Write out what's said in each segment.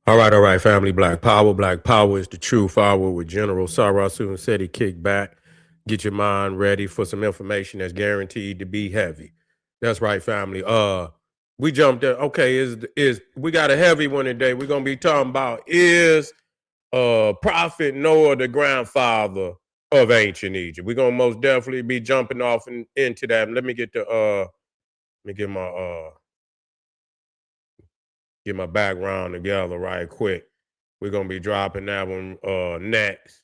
All right, family. Black Power. Black Power is the truth hour with General Sarasu said he kick back. Get your mind ready for some information that's guaranteed to be heavy. That's right, family. We jumped in. Okay, is we got a heavy one today. We're gonna be talking about is Prophet Noah the grandfather of ancient Egypt. We're gonna most definitely be jumping off into that. Let me get the let me get my background together right quick. We're gonna be dropping that one next.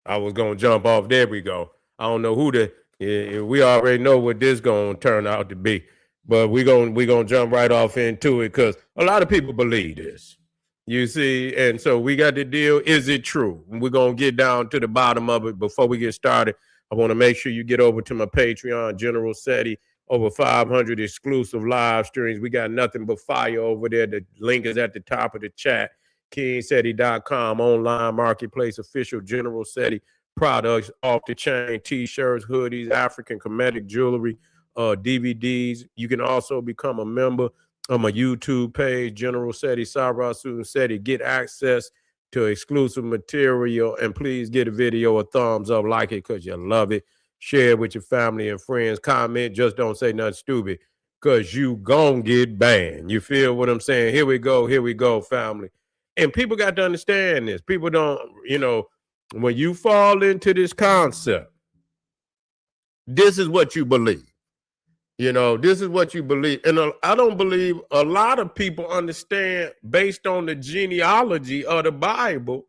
I was gonna jump off. There we go. I don't know who we already know what this gonna turn out to be, but we gonna jump right off into it because a lot of people believe this. You see, and so we got to deal. Is it true? We're gonna get down to the bottom of it. Before we get started, I want to make sure you get over to my Patreon, General SETI. Over 500 exclusive live streams. We got nothing but fire over there. The link is at the top of the chat. KingSeti.com, online marketplace, official General SETI products, off the chain t-shirts, hoodies, African Kemetic jewelry, DVDs. You can also become a member of my YouTube page, General SETI, Sarasu SETI. Get access to exclusive material, and please give the video a thumbs up, like it because you love it. Share it with your family and friends. Comment, just don't say nothing stupid because you gon' get banned. You feel what I'm saying? Here we go, family. And people got to understand this. People don't, when you fall into this concept, this is what you believe. This is what you believe. And I don't believe a lot of people understand, based on the genealogy of the Bible,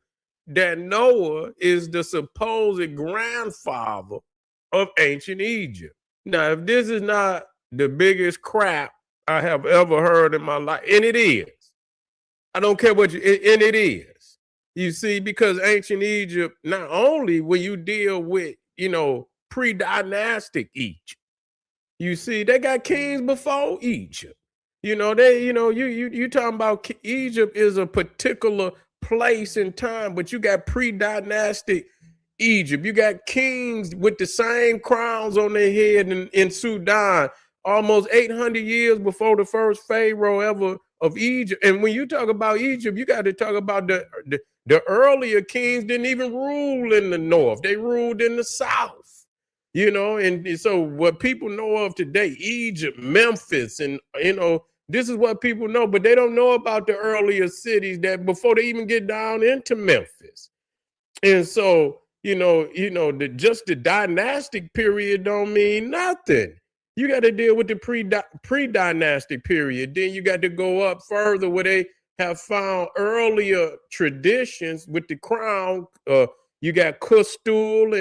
that Noah is the supposed grandfather of ancient Egypt. Now, if this is not the biggest crap I have ever heard in my life, and it is, I don't care what and it is. You see, because ancient Egypt, not only when you deal with, pre-dynastic Egypt, you see, they got kings before Egypt. You talking about Egypt is a particular place and time, but you got pre-dynastic Egypt. You got kings with the same crowns on their head in Sudan, almost 800 years before the first Pharaoh ever of Egypt. And when you talk about Egypt, you got to talk about the earlier kings didn't even rule in the north. They ruled in the south, and so what people know of today, Egypt, Memphis, and, this is what people know, but they don't know about the earlier cities that before they even get down into Memphis. And so, just the dynastic period don't mean nothing. You got to deal with the pre-dynastic period. Then you got to go up further where they have found earlier traditions with the crown. You got Kustul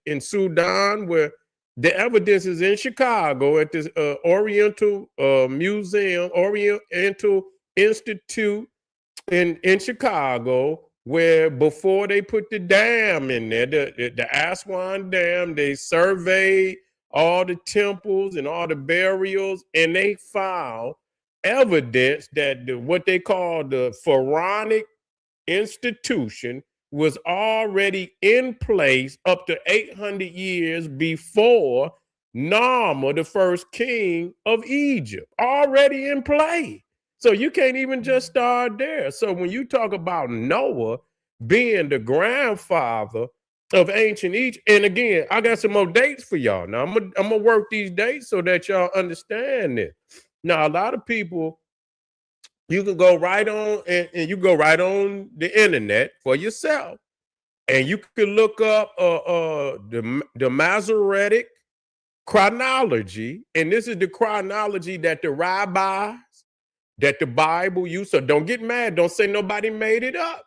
in Sudan, where the evidence is in Chicago at this Oriental Museum, Oriental Institute in Chicago, where before they put the dam in there, the Aswan Dam, they surveyed all the temples and all the burials, and they found evidence that what they call the pharaonic institution was already in place up to 800 years before Nama, the first king of Egypt, already in play. So you can't even just start there. So when you talk about Noah being the grandfather of ancient Egypt, and again, I got some more dates for y'all. Now I'm gonna work these dates so that y'all understand this. Now, a lot of people, you can go right on and you go right on the internet for yourself, and you can look up the Masoretic chronology, and this is the chronology that the rabbis, that the Bible used. So don't get mad. Don't say nobody made it up.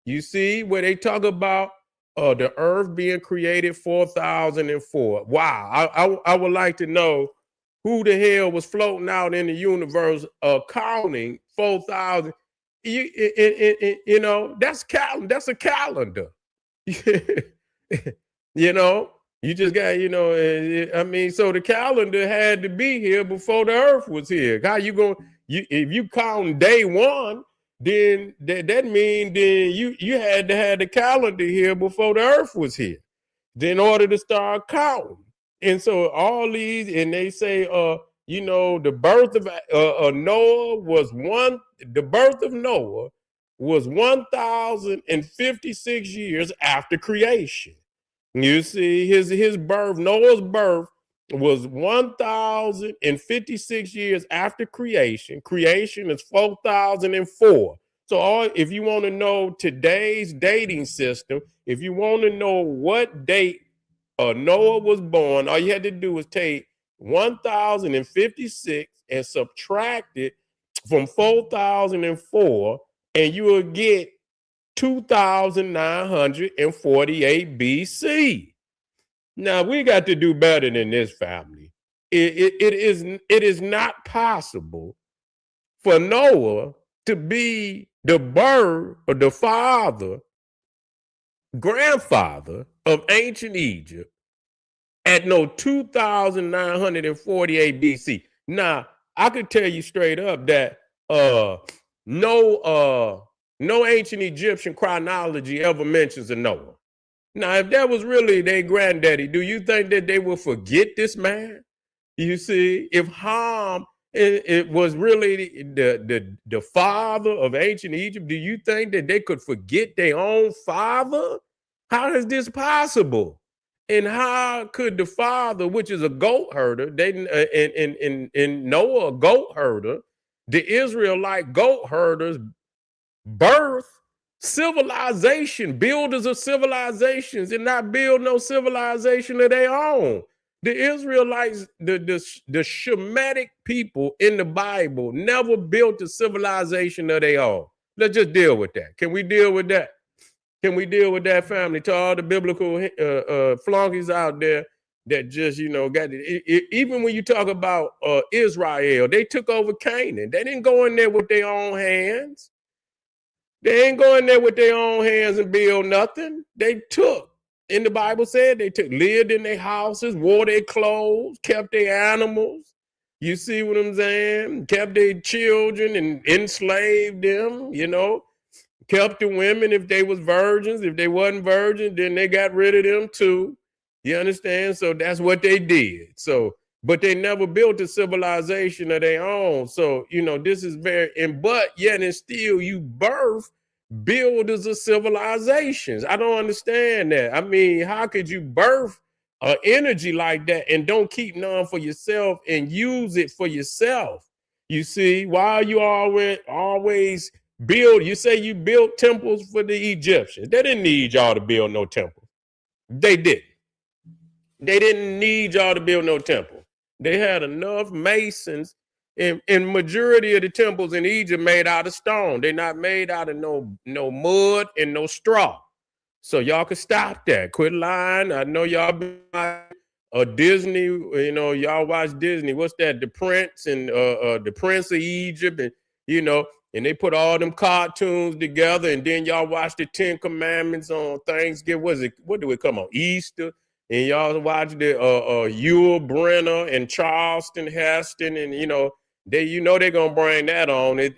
You see where they talk about the earth being created 4004. Wow. I would like to know who the hell was floating out in the universe counting 4,000. That's a calendar. You just got, so the calendar had to be here before the earth was here. How you going? If you count day one, then that means then you had to have the calendar here before the earth was here, in order to start counting. And so all these, and they say you know, the birth of Noah was the birth of Noah was 1,056 years after creation. You see, his birth, Noah's birth, was 1,056 years after creation. Creation is 4,004. So, if you want to know today's dating system, if you want to know what date Noah was born, all you had to do was take 1,056 and subtract it from 4,004, and you will get 2,948 BC. Now we got to do better than this, family. It is not possible for Noah to be the birth or the grandfather of ancient Egypt at no 2,948 BC. Now, I could tell you straight up that no no ancient Egyptian chronology ever mentions a Noah. Now, if that was really their granddaddy, do you think that they will forget this man? You see, if Ham it was really the father of ancient Egypt, do you think that they could forget their own father? How is this possible? And how could the father, which is a goat herder, they in Noah, a goat herder, the Israelite goat herders birth civilization, builders of civilizations, and not build no civilization of their own. The Israelites, the Shemitic people in the Bible never built a civilization of their own. Let's just deal with that. Can we deal with that? Can we deal with that, family? To all the biblical flunkies out there that just, you know, got it. Even when you talk about Israel, they took over Canaan. They didn't go in there with their own hands. They ain't going there with their own hands and build nothing. They took, and the Bible said they took, lived in their houses, wore their clothes, kept their animals. You see what I'm saying? Kept their children and enslaved them, you know, kept the women if they was virgins. If they wasn't virgins, then they got rid of them too. You understand? So that's what they did. So, but they never built a civilization of their own. So, you know, this is but yet and still you birth builders of civilizations. I don't understand that. I mean, how could you birth energy like that and don't keep none for yourself and use it for yourself? You see, why are you always build? You say you built temples for the Egyptians. They didn't need y'all to build no temple. They didn't. They didn't need y'all to build no temple. They had enough masons, and majority of the temples in Egypt made out of stone. They're not made out of no mud and no straw. So y'all can stop that. Quit lying. I know y'all been a Disney, you know, y'all watch Disney. What's that? The Prince and the Prince of Egypt, and you know, and they put all them cartoons together, and then y'all watch the Ten Commandments on Thanksgiving. What do it come on? Easter. And y'all watch the Yul Brenner and Charleston Heston, and you know they're gonna bring that on. I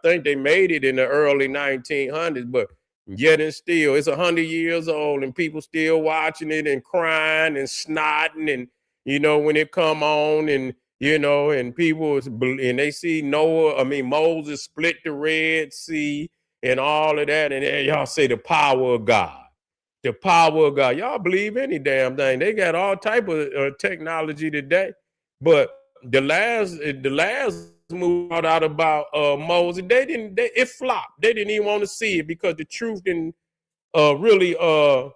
think they made it in the early 1900s, but yet and still, it's 100 years old, and people still watching it and crying and snotting, and you know when it come on, and you know, and people and they see Moses split the Red Sea and all of that, and y'all say the power of God. The power of God. Y'all believe any damn thing. They got all type of technology today. But the last movie out about Moses, it flopped. They didn't even want to see it because the truth didn't really the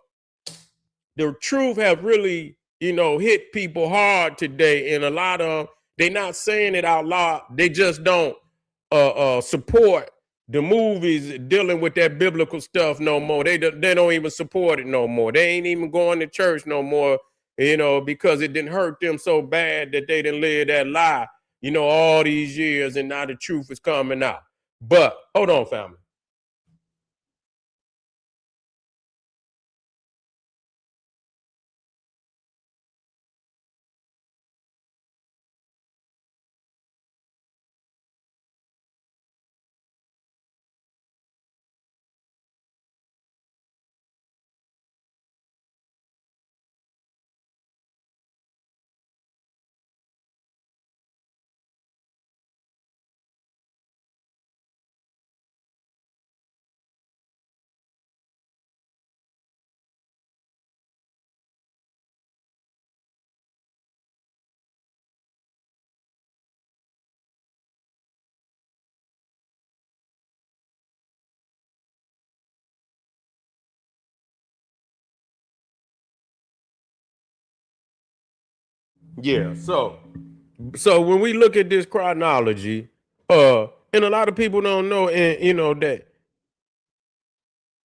truth have really, you know, hit people hard today. And a lot of they're not saying it out loud. They just don't support the movies dealing with that biblical stuff no more. They don't even support it no more. They ain't even going to church no more, you know, because it didn't hurt them so bad that they didn't live that lie, you know, all these years, and now the truth is coming out. But hold on, family. Yeah. So when we look at this chronology, and a lot of people don't know, and that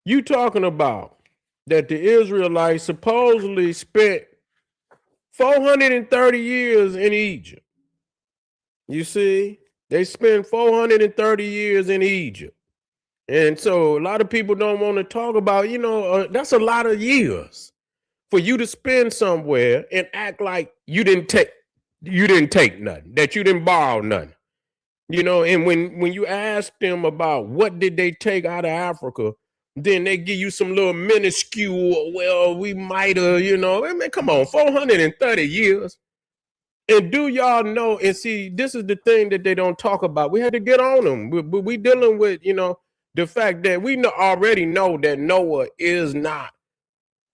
you talking about that the Israelites supposedly spent 430 years in Egypt. You see, they spent 430 years in Egypt. And so a lot of people don't want to talk about, that's a lot of years for you to spend somewhere and act like you didn't take nothing, that you didn't borrow nothing. And when you ask them about what did they take out of Africa, then they give you some little minuscule, well, we might have, I mean, come on, 430 years. And do y'all know, and see, this is the thing that they don't talk about. We had to get on them. We dealing with, the fact that we already know that Noah is not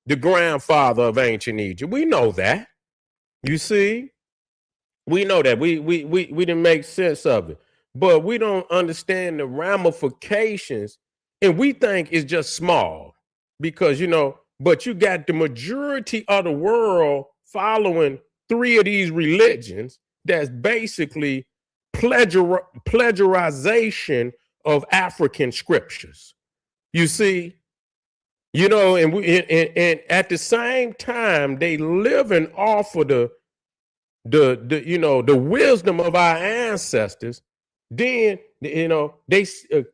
the grandfather of ancient Egypt. We know that. You see? We know that. We didn't make sense of it. But we don't understand the ramifications. And we think it's just small because, but you got the majority of the world following three of these religions that's basically plagiarization of African scriptures. You see, and at the same time, they living off of the wisdom of our ancestors. Then they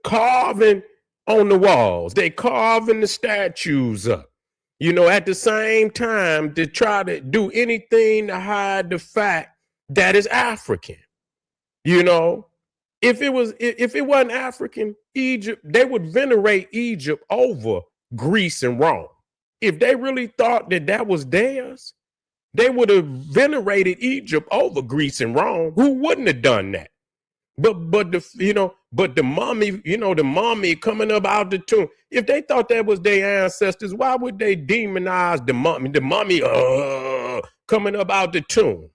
carving on the walls, they carving the statues up, at the same time to try to do anything to hide the fact that it's African. If it wasn't African, Egypt, they would venerate Egypt over Greece and Rome. If they really thought that that was theirs, they would have venerated Egypt over Greece and Rome. Who wouldn't have done that? But the mummy, the mummy coming up out the tomb. If they thought that was their ancestors, why would they demonize the mummy? The mummy coming up out the tomb.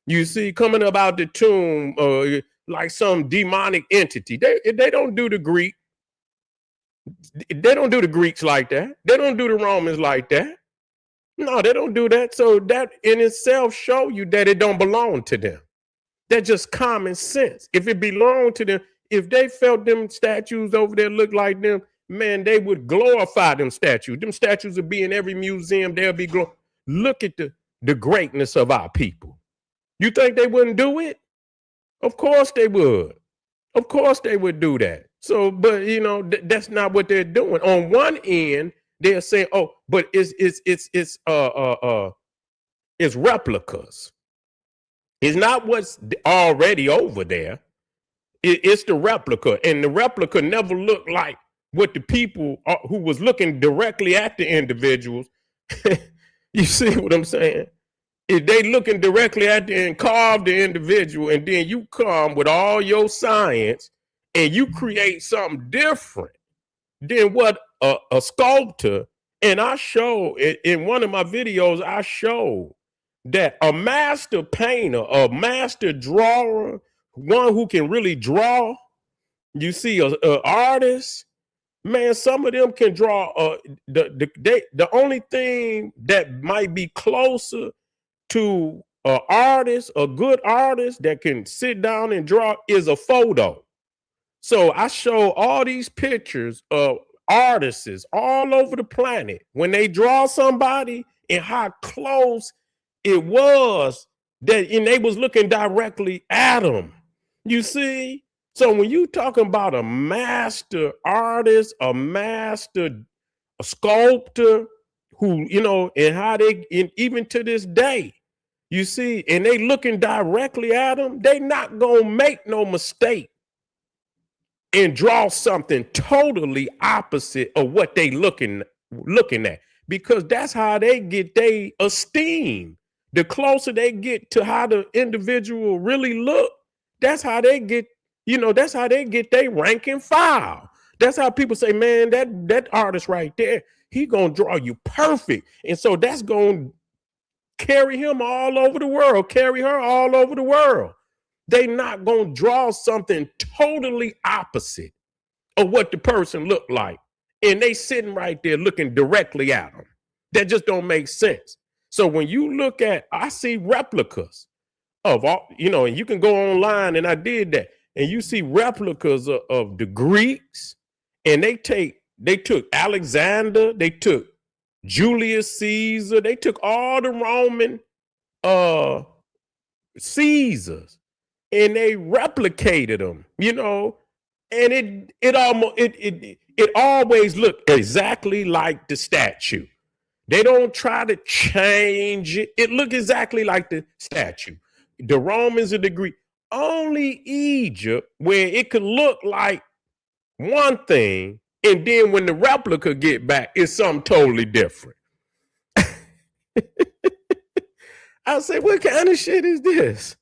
You see, coming up out the tomb like some demonic entity. They don't do the Greek. They don't do the Greeks like that. They don't do the Romans like that. No, they don't do that. So that in itself show you that it don't belong to them. That's just common sense. If it belonged to them, if they felt them statues over there look like them, man, they would glorify them statues. Them statues would be in every museum. They'll be look at the greatness of our people. You think they wouldn't do it? Of course they would. Of course they would do that. So, but that's not what they're doing. On one end, they're saying, "Oh, but it's replicas. It's not what's already over there. It's the replica, and the replica never looked like what the people who was looking directly at the individuals." You see what I'm saying? If they looking directly at and carve the individual, and then you come with all your science and you create something different than what a sculptor. And I show in one of my videos, I show that a master painter, a master drawer, one who can really draw, you see, a artist, man, some of them can draw. The only thing that might be closer to an artist, a good artist that can sit down and draw, is a photo. So I show all these pictures of artists all over the planet when they draw somebody and how close it was that, and they was looking directly at them. You see? So when you talking about a master artist, a sculptor who, and how they, and even to this day, you see, and they looking directly at them, they not gonna make no mistake and draw something totally opposite of what they looking at, because that's how they get their esteem. The closer they get to how the individual really look, that's how they get, that's how they get their rank and file. That's how people say, man, that artist right there, he gonna draw you perfect. And so that's gonna carry him all over the world, carry her all over the world. They not gonna draw something totally opposite of what the person looked like. And they sitting right there looking directly at them. That just don't make sense. So when you look at, I see replicas. of all, and you can go online, and I did that, and you see replicas of the Greeks, and they took Alexander, they took Julius Caesar, they took all the Roman uh Caesars, and they replicated them, and it always looked exactly like the statue. They don't try to change it. It looked exactly like the statue. The Romans and the Greek. Only Egypt, where it could look like one thing, and then when the replica get back, it's something totally different. I say, what kind of shit is this?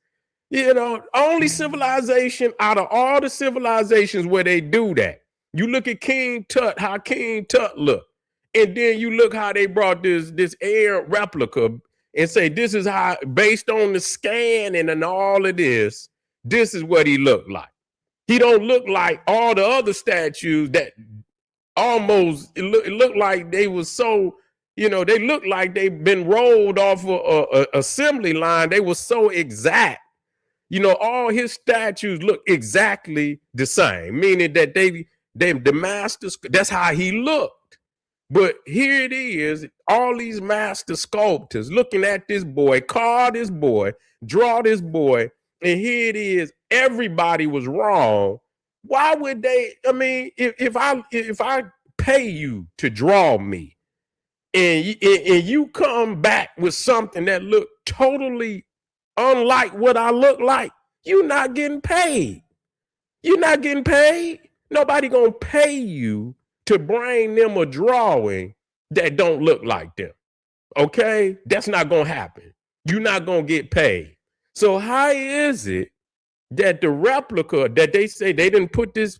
Only civilization out of all the civilizations where they do that. You look at King Tut, how King Tut looked. And then you look how they brought this air replica and say, this is how, based on the scan and all of this is what he looked like. He don't look like all the other statues that almost, it looked like they was so, they looked like they've been rolled off a assembly line. They were so exact. All his statues look exactly the same, meaning that the masters, that's how he looked. But here it is, all these master sculptors looking at this boy, carve this boy, draw this boy, and here it is, everybody was wrong. Why would they? I mean, if I pay you to draw me, and you come back with something that looked totally unlike what I look like, you're not getting paid. You're not getting paid. Nobody gonna pay you to bring them a drawing that don't look like them. Okay? That's not gonna happen. You're not gonna get paid. So how is it that the replica that they say they didn't put this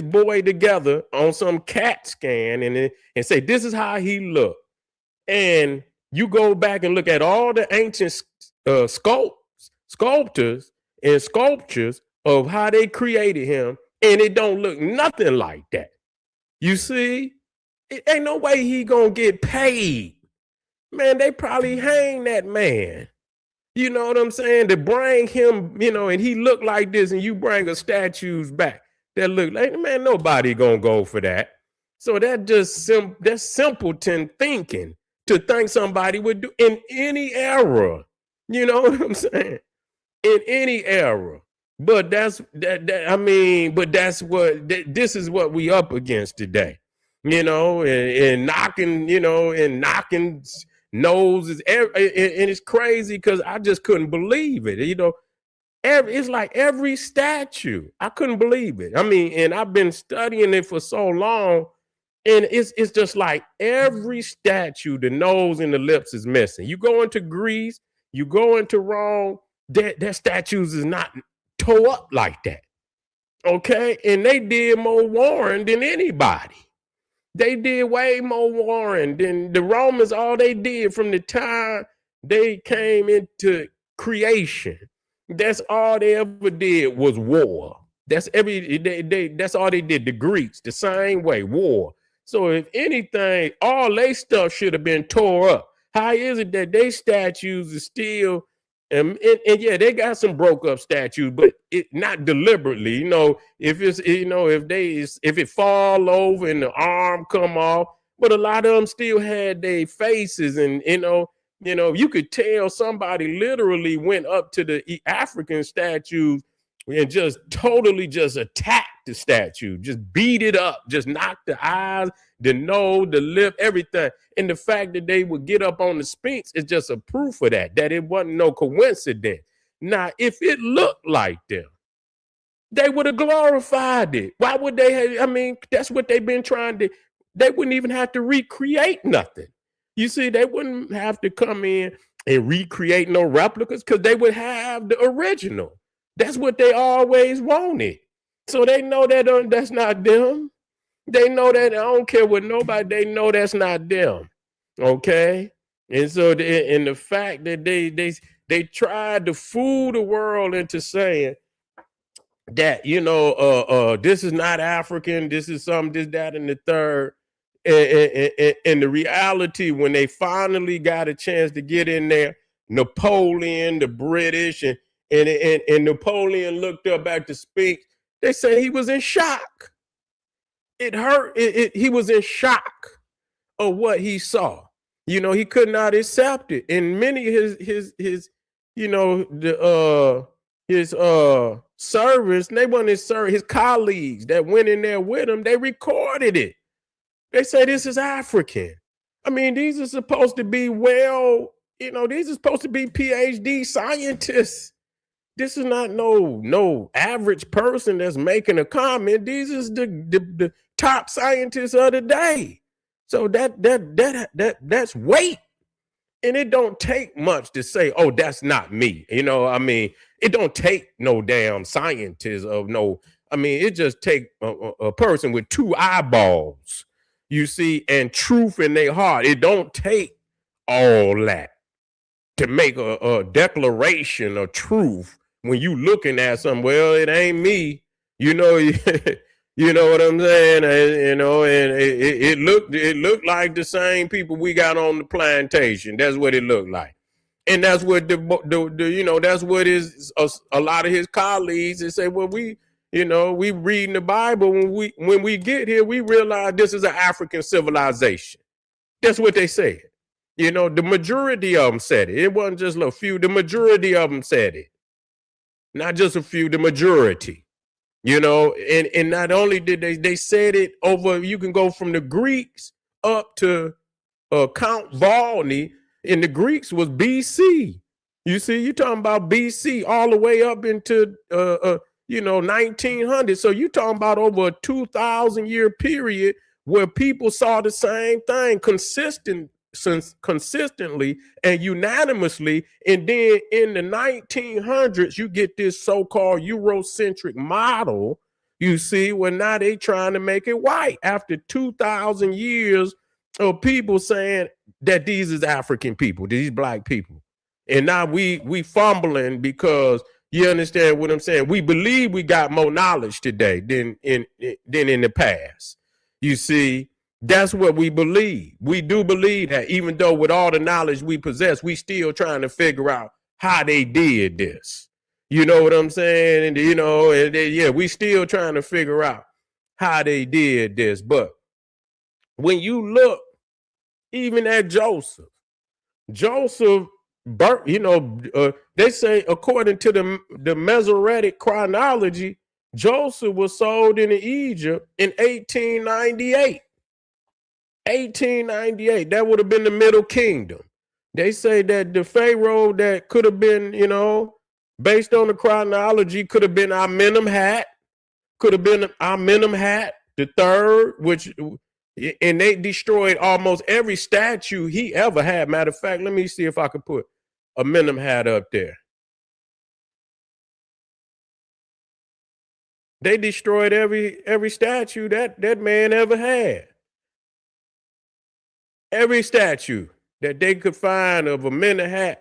boy together on some CAT scan and say this is how he looked, and you go back and look at all the ancient sculptors and sculptures of how they created him, and it don't look nothing like that. You see, it ain't no way he gonna get paid. Man, they probably hang that man. You know what I'm saying? To bring him, and he looked like this, and you bring a statues back that look like, man, nobody gonna go for that. So that's simpleton thinking to think somebody would do in any era. You know what I'm saying? In any era. But this is what we up against today, and knocking noses. And it's crazy because I just couldn't believe it. It's like every statue. I couldn't believe it. I mean, and I've been studying it for so long, and it's just like every statue, the nose and the lips is missing. You go into Greece, you go into Rome, their statues is not tore up like that. Okay, and they did more warring than anybody. They did way more warring than the Romans. All they did from the time they came into creation, that's all they ever did was war. That's that's all they did. The Greeks, the same way, war. So if anything, all they stuff should have been tore up. How is it that they statues are still, and yeah, they got some broke up statues, but it not deliberately. If it's if it fall over and the arm come off, but a lot of them still had their faces, and you could tell somebody literally went up to the African statues and just totally just attacked the statue, just beat it up, just knocked the eyes, the nose, the lip, everything. And the fact that they would get up on the Sphinx is just a proof of that it wasn't no coincidence. Now, if it looked like them, they would have glorified it. Why would they have? I mean, that's what they've been trying to. They wouldn't even have to recreate nothing. You see, they wouldn't have to come in and recreate no replicas because they would have the original. That's what they always wanted. So they know that that's not them. They know that. I don't care what nobody. They know that's not them. Okay, and so the fact that they tried to fool the world into saying that this is not African. This is something. This, that, and the third. And the reality, when they finally got a chance to get in there, Napoleon, the British, and and Napoleon looked up at the speech. They say he was in shock. It hurt. He was in shock of what he saw. You know, he could not accept it. And many of his you know, his servants, they wanted his colleagues that went in there with him, they recorded it. They say this is African. I mean, these are supposed to be these are supposed to be PhD scientists. This is not no average person that's making a comment. These is the top scientists of the day. So that's weight. And it don't take much to say, oh, that's not me. You know, I mean, it don't take no damn scientist it just take a person with two eyeballs, you see, and truth in their heart. It don't take all that to make a declaration of truth when you looking at something. Well, it ain't me, you know. You know what I'm saying? And it looked like the same people we got on the plantation. That's what it looked like, and that's what that's what is a lot of his colleagues. They say, well, we reading the Bible. When we get here, we realize this is an African civilization. That's what they said. You know, the majority of them said it. It wasn't just a few. The majority of them said it, not just a few. The majority. You know, and not only did they said it over, you can go from the Greeks up to Count Volney, and the Greeks was BC. You see, you're talking about BC all the way up into 1900. So you're talking about over a 2,000-year period where people saw the same thing consistently and unanimously. And then in the 1900s, you get this so-called Eurocentric model, you see, where now they trying to make it white after 2,000 years of people saying that these is African people, these black people. And now we fumbling because, you understand what I'm saying? We believe we got more knowledge today than in the past. You see, that's what we believe. We do believe that, even though with all the knowledge we possess, we still trying to figure out how they did this. You know what I'm saying? And we still trying to figure out how they did this. But when you look even at Joseph, they say according to the Masoretic chronology, Joseph was sold into Egypt in 1898. 1898, that would have been the Middle Kingdom. They say that the Pharaoh that could have been, based on the chronology, could have been Amenemhat the third, and they destroyed almost every statue he ever had. Matter of fact, let me see if I could put Amenemhat up there. They destroyed every statue that man ever had. Every statue that they could find of Amenemhat,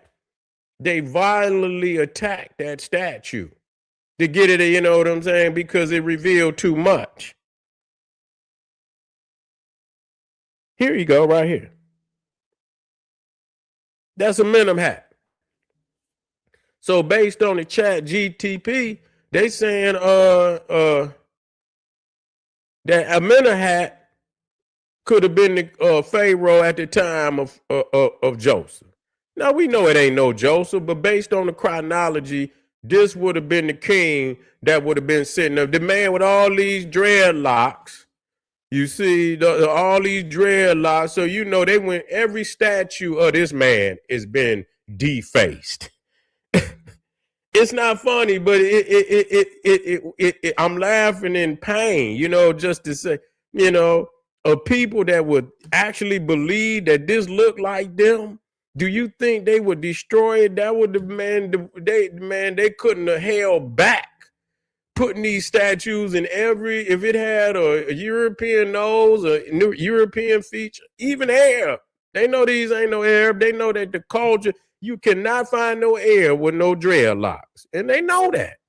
they violently attacked that statue to get it, you know what I'm saying, because it revealed too much. Here you go, right here. That's Amenemhat. So based on the chat GTP, they saying that Amenemhat could have been the Pharaoh at the time of Joseph. Now, we know it ain't no Joseph, but based on the chronology, this would have been the king that would have been sitting there. The man with all these dreadlocks, you see, all these dreadlocks. So, they went, every statue of this man has been defaced. It's not funny, but I'm laughing in pain, just to say, of people that would actually believe that this looked like them. Do you think they would destroy it? That would they couldn't have held back putting these statues in if it had a European nose, a new European feature, even Arab. They know these ain't no Arab. They know that the culture, you cannot find no Arab with no dreadlocks. And they know that.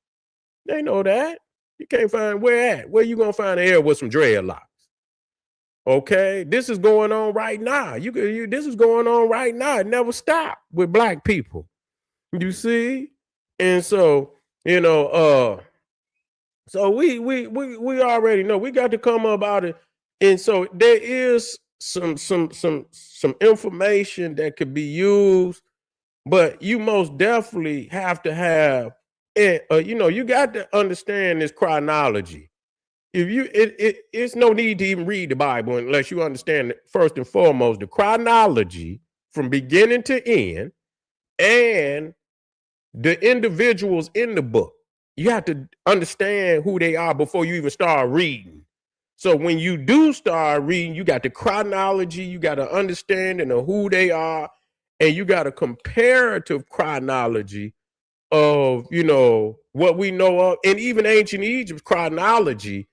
They know that. You can't find where you gonna find an Arab with some dreadlocks? Okay, this is going on right now. This is going on right now. It never stopped with black people. You see, And so, you know, so we already know we got to come about it. And so there is some information that could be used, but you most definitely have to have it. You know, you got to understand this chronology. If you it's no need to even read the Bible unless you understand first and foremost the chronology from beginning to end and the individuals in the book. You have to understand who they are before you even start reading. So when you do start reading, you got the chronology, you got an understanding of who they are, and you got a comparative chronology of, you know, what we know of. And even ancient Egypt's chronology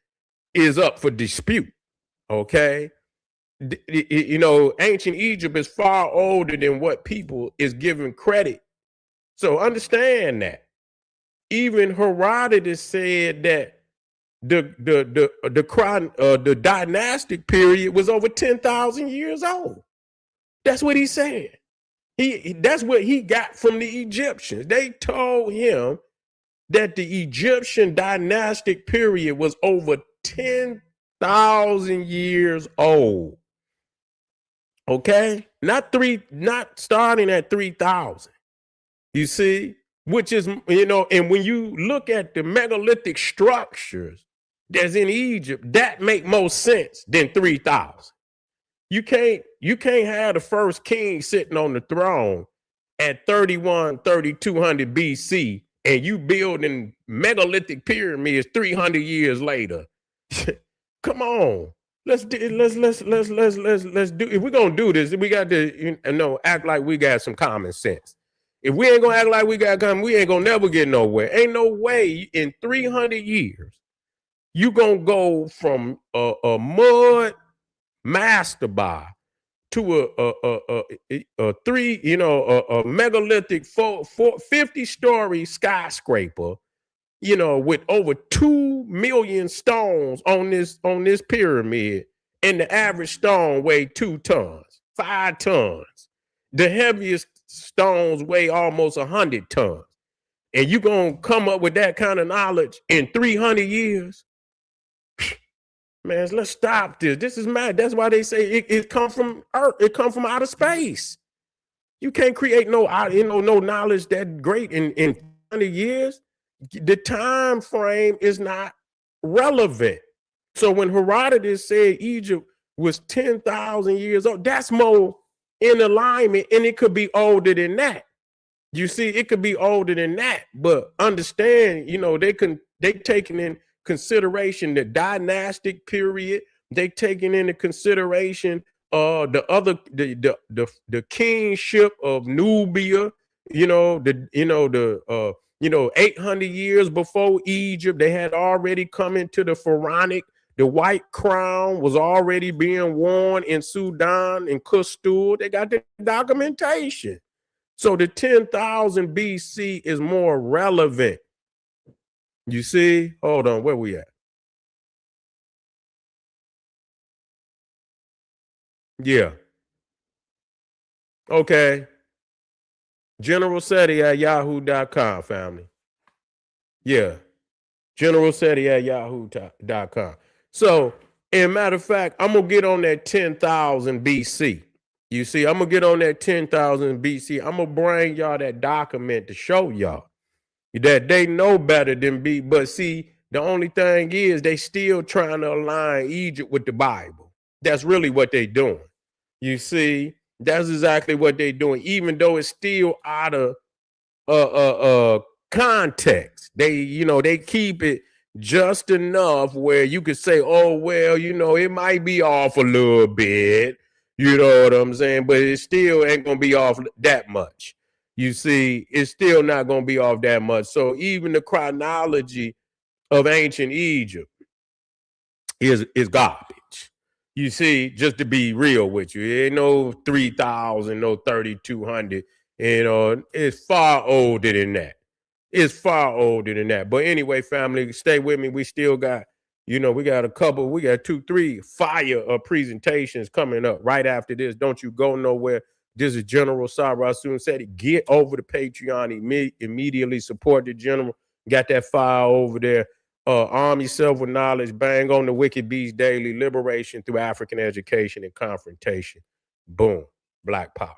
is up for dispute. Okay. You know, ancient Egypt is far older than what people is given credit. So understand that. Even Herodotus said that the dynastic period was over 10,000 years old. That's what he said. That's what he got from the Egyptians. They told him that the Egyptian dynastic period was over 10,000 years old. Okay? Not starting at 3,000. You see? Which is, you know, and when you look at the megalithic structures that's in Egypt, that make more sense than 3,000. You can't have the first king sitting on the throne at 3,200 BC and you building megalithic pyramids 300 years later. Come on. Let's do if we're gonna do this, we got to act like we got some common sense. If we ain't gonna act like we got common, we ain't gonna never get nowhere. Ain't no way in 300 years you gonna go from a mud masturbah to a megalithic 50-story skyscraper, you know, with over 2 million stones on this pyramid, and the average stone weigh 2 tons, 5 tons. The heaviest stones weigh almost 100 tons. And you gonna come up with that kind of knowledge in 300 years? Man, let's stop this. This is mad. That's why they say it come from Earth. It come from outer space. You can't create no knowledge that great in 100 years. The time frame is not relevant. So when Herodotus said Egypt was 10,000 years old, that's more in alignment, and it could be older than that. You see, it could be older than that, but understand, you know, they taking in consideration the dynastic period. They taking into consideration the kingship of Nubia. 800 years before Egypt, they had already come into the Pharaonic. The white crown was already being worn in Sudan and Kustur. They got the documentation. So the 10,000 BC is more relevant. You see? Hold on, where we at? Yeah. Okay. General Seti at yahoo.com, family. Yeah. General Seti at yahoo.com. So, in matter of fact, I'm going to get on that 10,000 BC. You see, I'm going to get on that 10,000 BC. I'm going to bring y'all that document to show y'all that they know better than me. But see, the only thing is they still trying to align Egypt with the Bible. That's really what they doing. You see, that's exactly what they doing, even though it's still out of context. They keep it just enough where you could say, oh, well, it might be off a little bit, you know what I'm saying? But it still ain't going to be off that much. You see, it's still not going to be off that much. So even the chronology of ancient Egypt is garbage. You see, just to be real with you, it ain't no 3,000, no 3,200. It's far older than that. It's far older than that. But anyway, family, stay with me. We still got, we got 2, 3 fire presentations coming up right after this. Don't you go nowhere. This is General Sabra Soon said it. Get over to Patreon, immediately support the general. Got that file over there. Arm yourself with knowledge. Bang on the Wicked Beast Daily. Liberation through African education and confrontation. Boom. Black power.